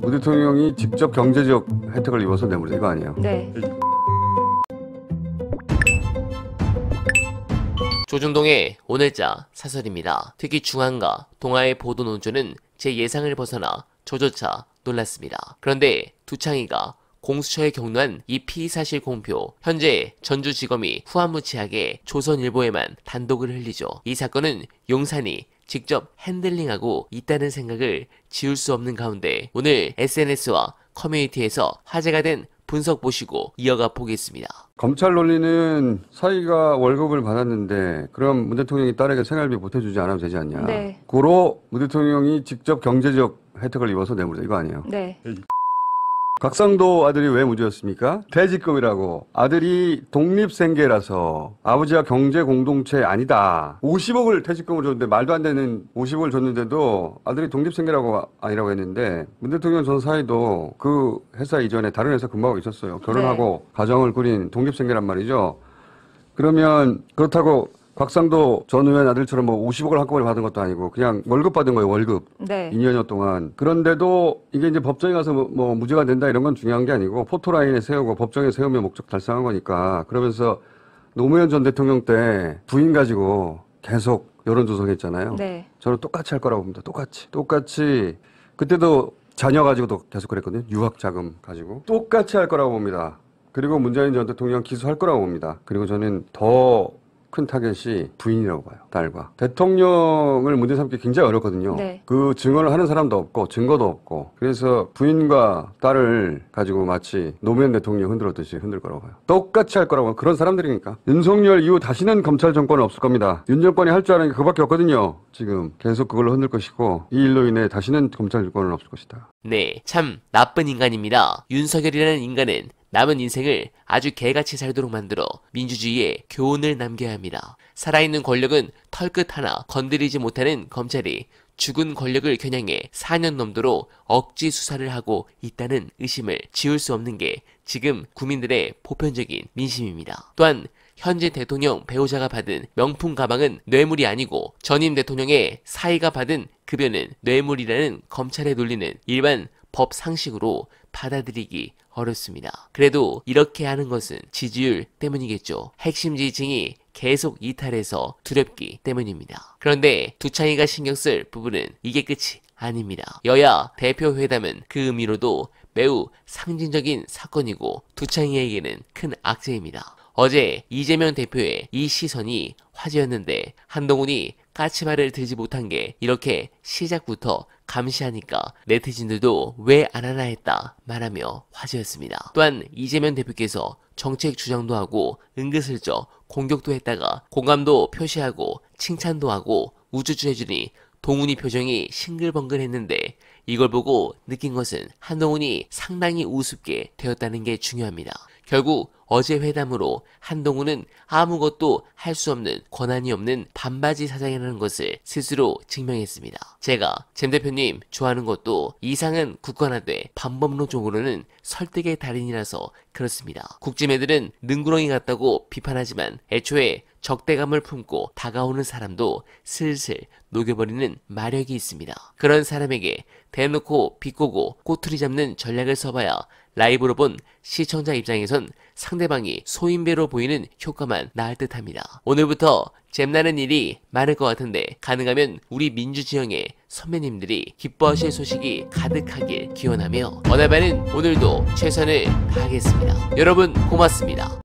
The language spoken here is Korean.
문 대통령이 직접 경제적 혜택을 입어서 뇌물이다 이거 아니에요? 네. 조중동의 오늘자 사설입니다. 특히 중앙과 동아의 보도 논조는 제 예상을 벗어나 저조차 놀랐습니다. 그런데 두창이가 공수처에 격노한 이 피의사실 공표, 현재 전주지검이 후한무치하게 조선일보에만 단독을 흘리죠. 이 사건은 용산이 직접 핸들링하고 있다는 생각을 지울 수 없는 가운데 오늘 SNS와 커뮤니티에서 화제가 된 분석 보시고 이어가 보겠습니다. 검찰 논리는 사위가 월급을 받았는데 그럼 문 대통령이 딸에게 생활비 보태주지 않으면 되지 않냐. 네. 고로 문 대통령이 직접 경제적 혜택을 입어서 뇌물이다 이거 아니에요? 네. 각상도 아들이 왜 무죄였습니까? 퇴직금이라고. 아들이 독립생계라서 아버지와 경제 공동체 아니다. 50억을 퇴직금을 줬는데 말도 안 되는 50억을 줬는데도 아들이 독립생계라고 아니라고 했는데 문 대통령 전 사이도 그 회사 이전에 다른 회사 근무하고 있었어요. 결혼하고 가정을 꾸린 독립생계란 말이죠. 그러면 그렇다고 곽상도 전 의원 아들처럼 뭐 50억을 한꺼번에 받은 것도 아니고 그냥 월급 받은 거예요, 월급. 네. 2년여 동안. 그런데도 이게 이제 법정에 가서 뭐 무죄가 된다 이런 건 중요한 게 아니고 포토라인에 세우고 법정에 세우면 목적 달성한 거니까 그러면서 노무현 전 대통령 때 부인 가지고 계속 여론조성했잖아요. 네. 저는 똑같이 할 거라고 봅니다. 똑같이. 그때도 자녀 가지고도 계속 그랬거든요. 유학 자금 가지고. 똑같이 할 거라고 봅니다. 그리고 문재인 전 대통령 기소할 거라고 봅니다. 그리고 저는 더 큰 타겟이 부인이라고 봐요. 딸과. 대통령을 문제 삼기 굉장히 어렵거든요. 네. 그 증언을 하는 사람도 없고 증거도 없고 그래서 부인과 딸을 가지고 마치 노무현 대통령 흔들었듯이 흔들 거라고 봐요. 똑같이 할 거라고 봐요. 그런 사람들이니까. 윤석열 이후 다시는 검찰 정권은 없을 겁니다. 윤 정권이 할 줄 아는 게 그밖에 없거든요. 지금 계속 그걸로 흔들 것이고 이 일로 인해 다시는 검찰 정권은 없을 것이다. 네, 참 나쁜 인간입니다. 윤석열이라는 인간은 남은 인생을 아주 개같이 살도록 만들어 민주주의에 교훈을 남겨야 합니다. 살아있는 권력은 털끝 하나 건드리지 못하는 검찰이 죽은 권력을 겨냥해 4년 넘도록 억지 수사를 하고 있다는 의심을 지울 수 없는 게 지금 국민들의 보편적인 민심입니다. 또한 현재 대통령 배우자가 받은 명품 가방은 뇌물이 아니고 전임 대통령의 사위가 받은 급여는 뇌물이라는 검찰의 논리는 일반 법 상식으로 받아들이기 어렵습니다. 그래도 이렇게 하는 것은 지지율 때문이겠죠. 핵심 지지층이 계속 이탈해서 두렵기 때문입니다. 그런데 두창이가 신경 쓸 부분은 이게 끝이 아닙니다. 여야 대표회담은 그 의미로도 매우 상징적인 사건이고 두창이에게는 큰 악재입니다. 어제 이재명 대표의 이 시선이 화제였는데 한동훈이 까치발을 들지 못한 게 이렇게 시작부터 감시하니까 네티즌들도 왜 안 하나 했다 말하며 화제였습니다. 또한 이재명 대표께서 정책 주장도 하고 은근슬쩍 공격도 했다가 공감도 표시하고 칭찬도 하고 우쭈쭈 해주니 동훈이 표정이 싱글벙글했는데 이걸 보고 느낀 것은 한동훈이 상당히 우습게 되었다는 게 중요합니다. 결국 어제 회담으로 한동훈은 아무것도 할 수 없는 권한이 없는 반바지 사장이라는 것을 스스로 증명했습니다. 제가 잼 대표님 좋아하는 것도 이상은 굳건하되 반법론적으로는 설득의 달인이라서 그렇습니다. 국짐애들은 능구렁이 같다고 비판하지만 애초에 적대감을 품고 다가오는 사람도 슬슬 녹여버리는 마력이 있습니다. 그런 사람에게 대놓고 비꼬고 꼬투리 잡는 전략을 써봐야 라이브로 본 시청자 입장에선 상대방이 소인배로 보이는 효과만 나을 듯합니다. 오늘부터 잼나는 일이 많을 것 같은데 가능하면 우리 민주지형의 선배님들이 기뻐하실 소식이 가득하길 기원하며 어나바는 오늘도 최선을 다하겠습니다. 여러분 고맙습니다.